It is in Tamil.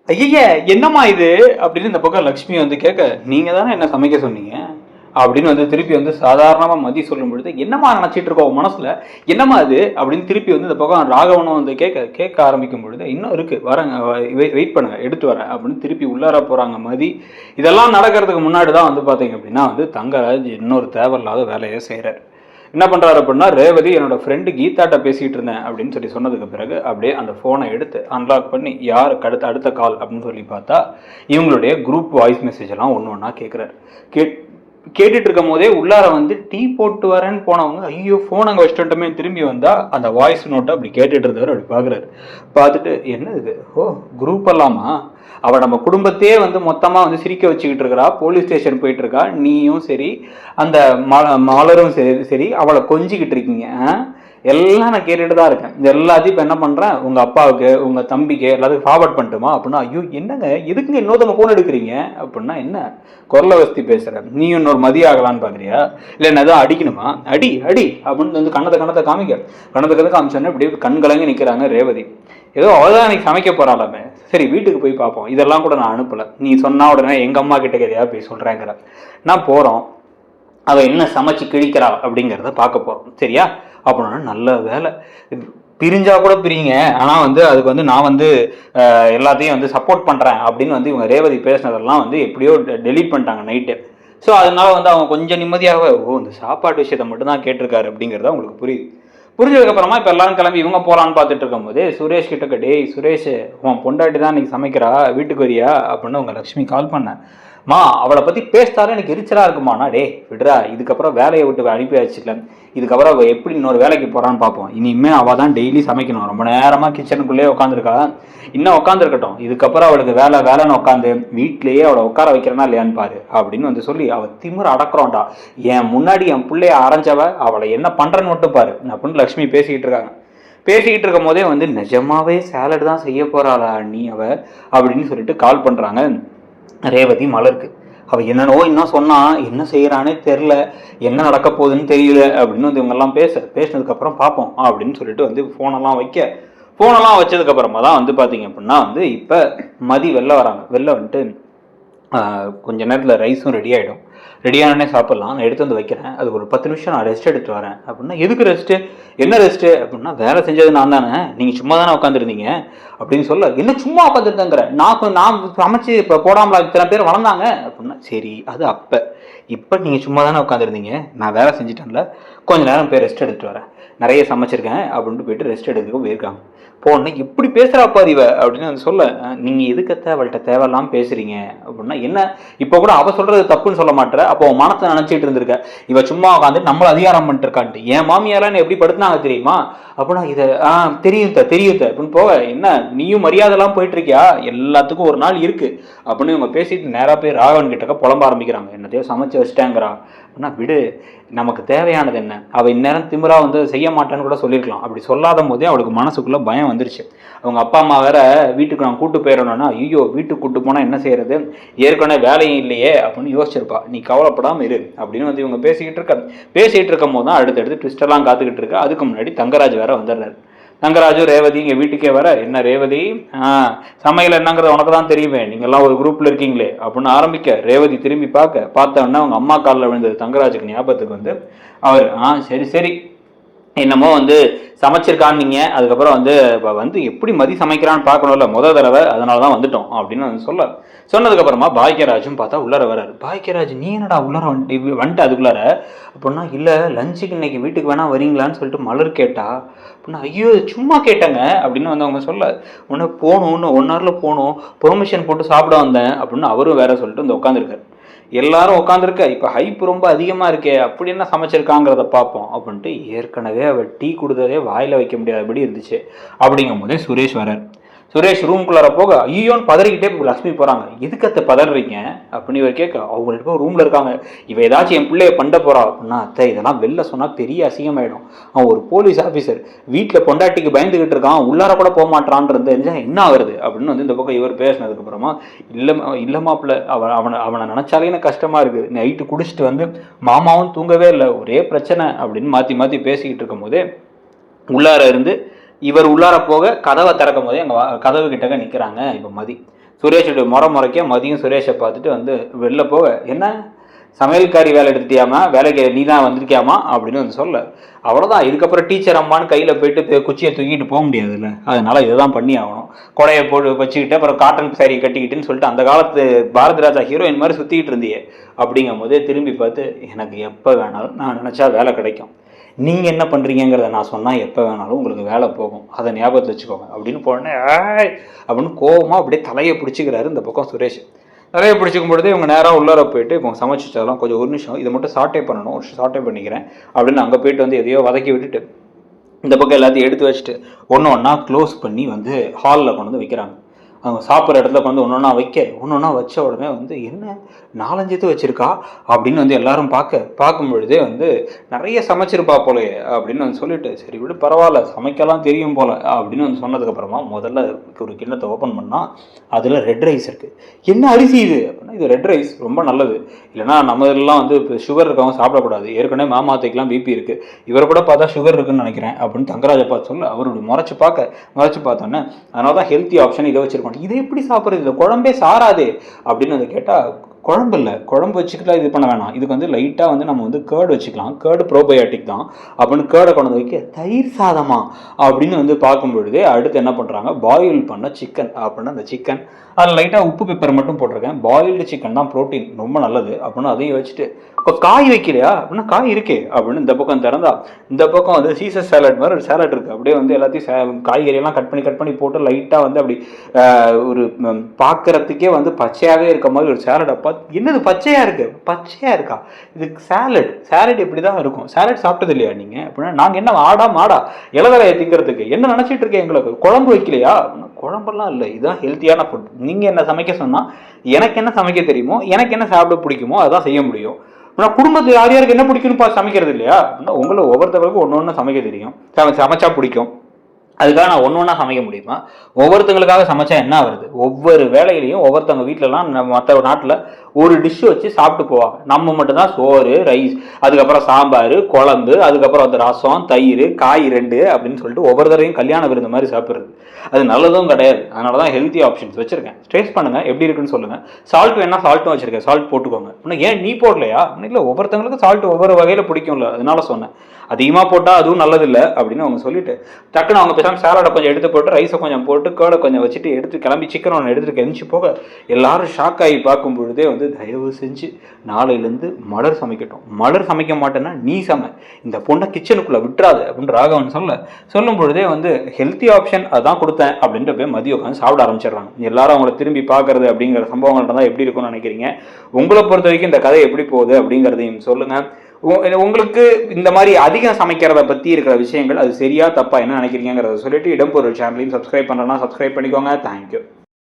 ஐய என்னம்மா இது அப்படின்னு இந்த பக்கம் லக்ஷ்மி வந்து கேட்க, நீங்க தானே என்ன சமைக்க சொன்னீங்க அப்படின்னு வந்து திருப்பி வந்து சாதாரணமா மதி சொல்லும் பொழுது, என்னம்மா நினைச்சிட்டு இருக்கோம் மனசுல, என்னம்மா இது அப்படின்னு திருப்பி வந்து இந்த பக்கம் ராகவனும் வந்து கேட்க கேட்க ஆரம்பிக்கும் பொழுது, இன்னும் இருக்கு வரேங்க, வெயிட் பண்ணுங்க எடுத்து வரேன் அப்படின்னு திருப்பி உள்ளார போறாங்க மதி. இதெல்லாம் நடக்கிறதுக்கு முன்னாடி தான் வந்து பாத்தீங்க அப்படின்னா வந்து தங்கராஜ் இன்னொரு தேவையில்லாத வேலையை செய்யறாரு. என்ன பண்றாரு அப்படின்னா, ரேவதி என்னோட ஃப்ரெண்டு கீதாட்ட பேசிட்டு இருந்தேன் அப்படின்னு சொல்லி சொன்னதுக்கு பிறகு அப்படியே அந்த போனை எடுத்து அன்லாக் பண்ணி யாருக்கு அடுத்த கால் அப்படின்னு சொல்லி பார்த்தா இவங்களுடைய குரூப் வாய்ஸ் மெசேஜ் எல்லாம் ஒன்று ஒன்றா கேட்குறாரு. கேட்டுட்டு இருக்கும் போதே உள்ளார வந்து டீ போட்டு வரேன்னு போனவங்க, ஐயோ ஃபோன் அங்கே வச்சுட்டோமே, திரும்பி வந்தா அந்த வாய்ஸ் நோட்டை அப்படி கேட்டுட்டு இருந்தவர் அப்படி பார்க்குறாரு. பார்த்துட்டு என்ன இது, ஓ குரூப் எல்லாமா, அவள் நம்ம குடும்பத்தையே வந்து மொத்தமாக வந்து சிரிக்க வச்சுக்கிட்டு இருக்கிறா, போலீஸ் ஸ்டேஷன் போயிட்டு இருக்கா, நீயும் சரி அந்த மலரும் சரி அவளை கொஞ்சிக்கிட்டு இருக்கீங்க, எல்லாம் நான் கேட்டுட்டு தான் இருக்கேன். இது எல்லாத்தையும் இப்போ என்ன பண்ணுறேன், உங்கள் அப்பாவுக்கு உங்கள் தம்பிக்கு எல்லாத்துக்கும் ஃபார்வர்ட் பண்ணிட்டுமா அப்படின்னா, ஐயோ என்னங்க எதுக்குங்க இன்னொருத்தவங்க ஃபோன் எடுக்கிறீங்க அப்படின்னா, என்ன குரலை வசதி பேசுகிறேன், நீ இன்னொரு மதியம் ஆகலான்னு பார்க்குறியா, இல்லை என்ன எதாவது அடிக்கணுமா, அடி அடி அப்படின்னு வந்து கணத்தை காமிக்க கணத்தை காமிச்சோன்னே இப்படி கண் கலங்கி நிற்கிறாங்க ரேவதி. ஏதோ அவதான் அன்னைக்கு சமைக்க போறாளாமே, சரி வீட்டுக்கு போய் பார்ப்போம், இதெல்லாம் கூட நான் அனுப்பலை, நீ சொன்னா உடனே எங்கள் அம்மா கிட்ட எதையா போய் சொல்கிறேங்கிற, நான் போகிறோம் அவள் என்ன சமைச்சு கிழிக்கிறா அப்படிங்கிறத பார்க்க போகிறோம் சரியா அப்படின்னா, நல்ல வேலை பிரிஞ்சா கூட பிரிங்க, ஆனால் வந்து அதுக்கு வந்து நான் வந்து எல்லாத்தையும் வந்து சப்போர்ட் பண்ணுறேன் அப்படின்னு வந்து இவங்க ரேவதி பேசினதெல்லாம் வந்து எப்படியோ டெலீட் பண்ணிட்டாங்க நைட்டு. ஸோ அதனால வந்து அவங்க கொஞ்சம் நிம்மதியாக, ஓ இந்த சாப்பாட்டு விஷயத்தை மட்டும் தான் கேட்டிருக்காரு அப்படிங்கிறத அவங்களுக்கு புரியுது. புரிஞ்சதுக்கப்புறமா இப்போ எல்லாரும் கிளம்பி இவங்க போகலான்னு பார்த்துட்டு இருக்கும் போதே சுரேஷ் கிட்ட, டேய் சுரேஷ் உன் பொண்டாட்டி தான் இன்னைக்கு சமைக்கிறா, வீட்டுக்கு வரியா அப்படின்னு உங்கள் லக்ஷ்மி கால் பண்ணேன். மா அவளை பற்றி பேசிட்டாலே எனக்கு எரிச்சலாக இருக்குமாண்ணா, டே விடுறா, இதுக்கப்புறம் வேலையை விட்டு அனுப்பி வச்சுக்கல, இதுக்கப்புறம் அவள் எப்படி இன்னொரு வேலைக்கு போகிறான்னு பார்ப்போம், இனிமேல் அவள் தான் டெய்லி சமைக்கணும், ரொம்ப நேரமாக கிச்சனுக்குள்ளேயே உட்காந்துருக்கா, இன்னும் உட்காந்துருக்கட்டும், இதுக்கப்புறம் அவளுக்கு வேலைன்னு உட்காந்து வீட்லேயே அவளை உட்கார வைக்கிறனா இல்லையான்னு பாரு அப்படின்னு வந்து சொல்லி அவள் திமிர அடக்கிறோம்டா, என் முன்னாடி என் பிள்ளைய அரைஞ்சவ அவளை என்ன பண்ணுறன்னு மட்டும் பாரு அப்படின்னு லக்ஷ்மி பேசிக்கிட்டு இருக்காங்க. பேசிக்கிட்டு இருக்கும் போதே வந்து நிஜமாவே சேலட் தான் செய்ய போகிறாளா நீ அவ அப்படின்னு சொல்லிட்டு கால் பண்ணுறாங்க ரேவதி மலருக்கு. அவள் என்னன்னோ இன்னும் சொன்னா, என்ன செய்யறானே தெரில, என்ன நடக்க போகுதுன்னு தெரியல அப்படின்னு வந்து இவங்கெல்லாம் பேசினதுக்கப்புறம் பார்ப்போம் அப்படின்னு சொல்லிட்டு வந்து ஃபோனெல்லாம் வச்சதுக்கப்புறமா தான் வந்து பார்த்தீங்க அப்படின்னா வந்து இப்போ மதி வெளில வராங்க. வெளில வந்துட்டு கொஞ்ச நேரத்தில் ரைஸும் ரெடி ஆகிடும், ரெடியானே சாப்பிட்லாம், நான் எடுத்து வந்து வைக்கிறேன், அதுக்கு ஒரு 10 நிமிஷம் நான் ரெஸ்ட் எடுத்து வரேன் அப்படின்னா, எதுக்கு ரெஸ்ட்டு, என்ன ரெஸ்ட்டு அப்படின்னா, வேலை செஞ்சது நான் தானே, நீங்கள் சும்மா தானே உட்காந்துருந்தீங்க அப்படின்னு சொல்ல, என்ன சும்மா உட்காந்துருந்தேங்கிற, நான் சமைச்சு இப்போ போடாமலா இத்தனை பேர் வளர்ந்தாங்க அப்படின்னா, சரி அது இப்போ நீங்கள் சும்மா தானே உட்காந்துருந்தீங்க, நான் வேலை செஞ்சுட்டேன்ல, கொஞ்சம் நேரம் போய் ரெஸ்ட் எடுத்துட்டு வரேன், நிறைய சமைச்சிருக்கேன் அப்படின்ட்டு போயிட்டு ரெஸ்ட் எடுத்துக்க போயிருக்காங்க. போன இப்படி பேசுகிறா பாதிவ அப்படின்னு வந்து சொல்ல, நீங்கள் எதுக்கத்த அவள்கிட்ட தேவையில்லாமல் பேசுகிறீங்க அப்படின்னா, என்ன இப்போ கூட அவள் சொல்கிறது தப்புன்னு சொல்ல மாட்டேற, அப்போ மனத்தை நினச்சிட்டு இருந்திருக்க, இவ சும்மா உட்காந்து நம்மளை அதிகாரம் பண்ணிட்டு இருக்கான்ட்டு, என் மாமியாரெல்லாம் எப்படி படுத்துனாங்க தெரியுமா அப்படின்னா, இதை தெரியும் அப்படின்னு போக, என்ன நீயும் மரியாதைலாம் போயிட்டு இருக்கியா, எல்லாத்துக்கும் ஒரு நாள் இருக்கு அப்படின்னு இவங்க பேசிட்டு நேராக போய் ராகவன் கிட்டக்க புலம்ப ஆரம்பிக்கிறாங்க. என்னத்தையோ சமைச்சு வச்சுட்டேங்கிறா அப்படின்னா, விடு நமக்கு தேவையானது என்ன, அவள் இந்நேரம் திமிரா வந்து செய்ய மாட்டேன்னு கூட சொல்லியிருக்கலாம், அப்படி சொல்லாத போதே அவளுக்கு மனசுக்குள்ள பயம் வந்துருச்சு. அவங்க அப்பா அம்மா வேற வீட்டுக்கு நான் கூட்டு போயிடணும்னா, ஐயோ வீட்டுக்கு கூட்டு போனால் என்ன செய்யறது, ஏற்கனவே வேலையும் இல்லையே அப்படின்னு யோசிச்சிருப்பா, நீ கவலைப்படாமல் இரு அப்படின்னு வந்து இவங்க பேசிக்கிட்டு இருக்கும் போது தான் அடுத்தடுத்து ட்விஸ்டெல்லாம் காத்துக்கிட்டு இருக்கா. அதுக்கு முன்னாடி தங்கராஜ் வேற வந்துடுறாரு. தங்கராஜும் ரேவதி இங்கே வீட்டுக்கே வர, என்ன ரேவதி சமையல் என்னங்கிறது உனக்கு தான் தெரியுமே, நீங்கள்லாம் ஒரு குரூப்பில் இருக்கீங்களே அப்படின்னு ஆரம்பிக்க, ரேவதி திரும்பி பார்த்தோன்னா அவங்க அம்மா காலில் விழுந்தது தங்கராஜுக்கு ஞாபகத்துக்கு வந்து, அவர் சரி என்னமோ வந்து சமைச்சிருக்கான்னு நீங்கள், அதுக்கப்புறம் வந்து இப்போ வந்து எப்படி மதி சமைக்கிறான்னு பார்க்கணும்ல முதல் தடவை, அதனால தான் வந்துட்டோம் அப்படின்னு சொன்னதுக்கப்புறமா பாக்கியராஜும் பார்த்தா உள்ளார வர்றாரு. பாக்கியராஜ் நீ என்னடா உள்ளார வந்துட்டு அதுக்குள்ளார அப்படின்னா, இல்லை லஞ்சுக்கு இன்னைக்கு வீட்டுக்கு வேணா வரீங்களான்னு சொல்லிட்டு மலர் கேட்டா அப்படின்னா, ஐயோ சும்மா கேட்டேங்க அப்படின்னு வந்து அவங்க சொல்ல, உன்னை போகணும் 1 ஹவரில் போகணும், பெர்மிஷன் போட்டு சாப்பிட வந்தேன் அப்படின்னு அவரும் வேற சொல்லிட்டு வந்து உட்காந்துருக்காரு. எல்லாரும் உட்காந்துருக்க, இப்போ ஹைப் ரொம்ப அதிகமாக இருக்கே, அப்படி என்ன சமைச்சிருக்காங்கிறத பார்ப்போம் அப்படின்ட்டு ஏற்கனவே அவள் டீ கொடுத்ததே வாயில் வைக்க முடியாதபடி இருந்துச்சு. அப்படிங்கும் போதே சுரேஷ் வரார். சுரேஷ் ரூம்குள்ளார போக ஐயோன்னு பதறிக்கிட்டே இப்போ லக்ஷ்மி போகிறாங்க. எதுக்கு பதறீங்க அப்படின்னு இவர் கேட்க, அவங்கள்ட்ட ரூமில் இருக்காங்க, இவ ஏதாச்சும் என் பிள்ளைய பண்ண போகிறா அப்படின்னா, இதெல்லாம் வெளில சொன்னால் பெரிய அசிங்கமாயிடும், அவன் ஒரு போலீஸ் ஆஃபீஸர், வீட்டில் பொண்டாட்டிக்கு பயந்துக்கிட்டு இருக்கான், உள்ளார கூட போக மாட்டான்றது என்ன ஆகுறது அப்படின்னு வந்து இந்த பக்கம் இவர் பேசினதுக்கப்புறமா, இல்லை மாப்பிள்ள அவனை நினச்சாலே எனக்கு கஷ்டமாக இருக்குது, நைட்டு குடிச்சிட்டு வந்து மாமாவும் தூங்கவே இல்லை, ஒரே பிரச்சனை அப்படின்னு மாற்றி பேசிக்கிட்டு இருக்கும் போதே உள்ளார இருந்து இவர் உள்ளார போக கதவை திறக்கும் போதே அங்கே கதவு கிட்டக்க நிற்கிறாங்க இப்போ மதி. சுரேஷோட முறைக்க மதியும் சுரேஷை பார்த்துட்டு வந்து வெளில போக, என்ன சமையல்காரி வேலை எடுத்துட்டியாமா, வேலைக்கு நீ தான் வந்திருக்கியாமா அப்படின்னு வந்து சொல்ல, அவ்வளோதான். இதுக்கப்புறம் டீச்சர் அம்மான்னு கையில் போயிட்டு குச்சியை தூக்கிட்டு போக முடியாதுல்ல, அதனால இதை தான் பண்ணி ஆகணும். கொடையை போட்டு வச்சுக்கிட்டு அப்புறம் காட்டன் சாரி கட்டிக்கிட்டுன்னு சொல்லிட்டு அந்த காலத்து பாரதி ராஜா ஹீரோயின் மாதிரி சுற்றிக்கிட்டு இருந்தியே அப்படிங்கும் போதே திரும்பி பார்த்து, எனக்கு எப்போ வேணாலும் நான் நினச்சா வேலை கிடைக்கும், நீங்கள் என்ன பண்ணுறீங்கிறத நான் சொன்னால் எப்போ வேணாலும் உங்களுக்கு வேலை போகும், அதை ஞாபகத்தில் வச்சுக்கோங்க அப்படின்னு போனே அப்படின்னு கோவமாக அப்படியே தலையை பிடிச்சிக்கிறாரு இந்த பக்கம் சுரேஷ். தலையை பிடிச்சிக்கும் பொழுது இவங்க நேராக உள்ளார போயிட்டு இப்போ சமைச்சிச்சதெல்லாம் கொஞ்சம் ஒரு நிமிஷம் இதை மட்டும் சாட்டே பண்ணணும், ஒரு சாட்டே பண்ணிக்கிறேன் அப்படின்னு அங்கே போயிட்டு வந்து எதையோ வதக்கி விட்டுட்டு இந்த பக்கம் எல்லாத்தையும் எடுத்து வச்சுட்டு ஒன்று ஒன்றா க்ளோஸ் பண்ணி வந்து ஹாலில் கொண்டு வந்து வைக்கிறாங்க. அவங்க சாப்பிட்ற இடத்துல கொண்டு ஒன்று ஒன்றா வச்ச உடனே வந்து என்ன 4-5 வச்சுருக்கா அப்படின்னு வந்து எல்லாரும் பார்க்கும் பொழுதே வந்து நிறைய சமைச்சிருப்பா போலையே அப்படின்னு வந்து சொல்லிட்டு, சரி விடு பரவாயில்ல சமைக்கலாம் தெரியும் போல் அப்படின்னு வந்து சொன்னதுக்கப்புறமா முதல்ல ஒரு கிண்ணத்தை ஓப்பன் பண்ணால் அதில் ரெட் ரைஸ் இருக்குது. என்ன அரிசி இது அப்படின்னா, இது ரெட் ரைஸ் ரொம்ப நல்லது, இல்லைனா நம்ம இதெல்லாம் வந்து இப்போ சுகர் இருக்கவங்க சாப்பிடக்கூடாது, ஏற்கனவே மாமாத்தைக்கெலாம் பிபி இருக்குது, இவரை கூட பார்த்தா சுகர் இருக்குன்னு நினைக்கிறேன் அப்படின்னு தங்கராஜை பார்த்து சொல்ல, அவருடைய முறைச்சி பார்த்தோன்னே அதனால தான் ஹெல்த்தி ஆப்ஷன் இதை வச்சுருக்கோம், இதை எப்படி சாப்பிட்றது, இந்த குழம்பே சாராதே அப்படின்னு வந்து கேட்டால், குழம்பு இல்லை, குழம்பு வச்சுக்கலாம், இது பண்ண வேணாம், இதுக்கு வந்து லைட்டாக வந்து நம்ம வந்து கேர்டு வச்சுக்கலாம், கேர்டு ப்ரோபயோட்டிக் தான் அப்படின்னு கேர்டை கொண்டு வந்து வைக்க, தயிர் சாதமா அப்படின்னு வந்து பார்க்கும் பொழுதே அடுத்து என்ன பண்ணுறாங்க, பாயில் பண்ண சிக்கன் அப்படின்னு அந்த சிக்கன் அதில் லைட்டாக உப்பு பெப்பர் மட்டும் போட்டிருக்கேன், பாயில்டு சிக்கன் தான் ப்ரோட்டீன் ரொம்ப நல்லது அப்படின்னு அதையும் வச்சுட்டு, இப்போ காய் வைக்கலையா அப்படின்னா காய் இருக்கே அப்படின்னு இந்த பக்கம் திறந்தா இந்த பக்கம் வந்து சீசர் சாலட் மாதிரி ஒரு சாலட் இருக்குது, அப்படியே வந்து எல்லாத்தையும் காய்கறியெல்லாம் கட் பண்ணி போட்டு லைட்டாக வந்து அப்படி ஒரு பார்க்குறதுக்கே வந்து பச்சையாகவே இருக்க மாதிரி ஒரு சாலடை பார்த்து, என்னது பச்சையாக இருக்கா, இது சாலட் இப்படி தான் இருக்கும், சாலட் சாப்பிட்டது இல்லையா நீங்கள் அப்படின்னா, நாங்கள் என்ன ஆடா மாடா இலதலையை திங்கிறதுக்கு என்ன நினச்சிட்டு இருக்கேன், எங்களுக்கு குழம்பு வைக்கலையா அப்படின்னா, குழம்பெல்லாம் இல்லை, இதுதான் ஹெல்த்தியான ஃபுட், நீங்கள் என்ன சமைக்க சொன்னால் எனக்கு என்ன சமைக்க தெரியுமோ எனக்கு என்ன சாப்பிட பிடிக்குமோ அதான் செய்ய முடியும், ஆனால் குடும்பத்தில் யார் யாருக்கு என்ன பிடிக்கும்னு சமைக்கிறது இல்லையா அப்படின்னா, உங்களை ஒவ்வொருத்தவங்களுக்கும் ஒன்று சமைக்க தெரியும், சமைச்சா பிடிக்கும், அதுக்காக நான் ஒன்று சமைக்க முடியுமா, ஒவ்வொருத்தங்களுக்காக சமைச்சா என்ன வருது, ஒவ்வொரு வேலையிலையும் ஒவ்வொருத்தவங்க வீட்டிலலாம் மற்ற நாட்டில் ஒரு டிஷ் வச்சு சாப்பிட்டு போவாங்க, நம்ம மட்டும்தான் சோறு ரைஸ் அதுக்கப்புறம் சாம்பார் குழம்பு அதுக்கப்புறம் அந்த ரசம் தயிர் காய் 2 அப்படின்னு சொல்லிட்டு ஒவ்வொரு தடவையும் கல்யாண விருந்த மாதிரி சாப்பிட்றது, அது நல்லதும் கிடையாது. அதனால தான் ஹெல்த்தி ஆப்ஷன்ஸ் வச்சுருக்கேன், டேஸ்ட் பண்ணுங்கள் எப்படி இருக்குன்னு சொல்லுங்கள், சால்ட் வேணா சால்ட்டும் வச்சுருக்கேன், சால்ட் போட்டுக்கோங்க அப்படின்னா, ஏன் நீ போடலையா இல்லை, ஒவ்வொருத்தவங்களுக்கு சால்ட் ஒவ்வொரு வகையில் பிடிக்கும்ல அதனால சொன்னேன், அதிகமாக போட்டால் அதுவும் நல்லதில்லை அப்படின்னு அவங்க சொல்லிட்டு டக்குன்னு அவங்க பேசாமல் சாலடை கொஞ்சம் எடுத்து போட்டு ரைஸை கொஞ்சம் போட்டு கேர்டை கொஞ்சம் வச்சுட்டு எடுத்து கிளம்பி சிக்கன் ஒன்று எடுத்துட்டு கிளம்பி போக எல்லாரும் ஷாக் ஆகி பார்க்கும் பொழுதே வந்து, தயவு செஞ்சு நாளையிலேருந்து மலர் சமைக்கட்டும், மலர் சமைக்க மாட்டேன்னா நீ சமை, இந்த பொண்ணை கிச்சனுக்குள்ளே விட்டுறாது அப்படின்னு ராகவன் சொல்லும் பொழுதே வந்து ஹெல்த்தி ஆப்ஷன் அதான் கொடுத்தேன் அப்படின்ட்டு போய் மதியம் உட்காந்து சாப்பிட ஆரம்பிச்சிடுறாங்க. எல்லாரும் அவங்கள திரும்பி பார்க்கறது அப்படிங்கிற சம்பவங்கள்ட்ட தான் எப்படி இருக்கும்னு நினைக்கிறீங்க, உங்களை பொறுத்த வரைக்கும் இந்த கதை எப்படி போகுது அப்படிங்கிறதையும் சொல்லுங்கள். உங்களுக்கு இந்த மாதிரி அதிகம் சமைக்கிறத பற்றி இருக்கிற விஷயங்கள் அது சரியா தப்பா என்ன நினைக்கிறீங்கிறத சொல்லிட்டு இடம்பொருள் சேனலையும் சப்ஸ்கிரைப் பண்ணுறேன்னா சப்ஸ்கிரைப் பண்ணிக்கோங்க. தேங்க்யூ.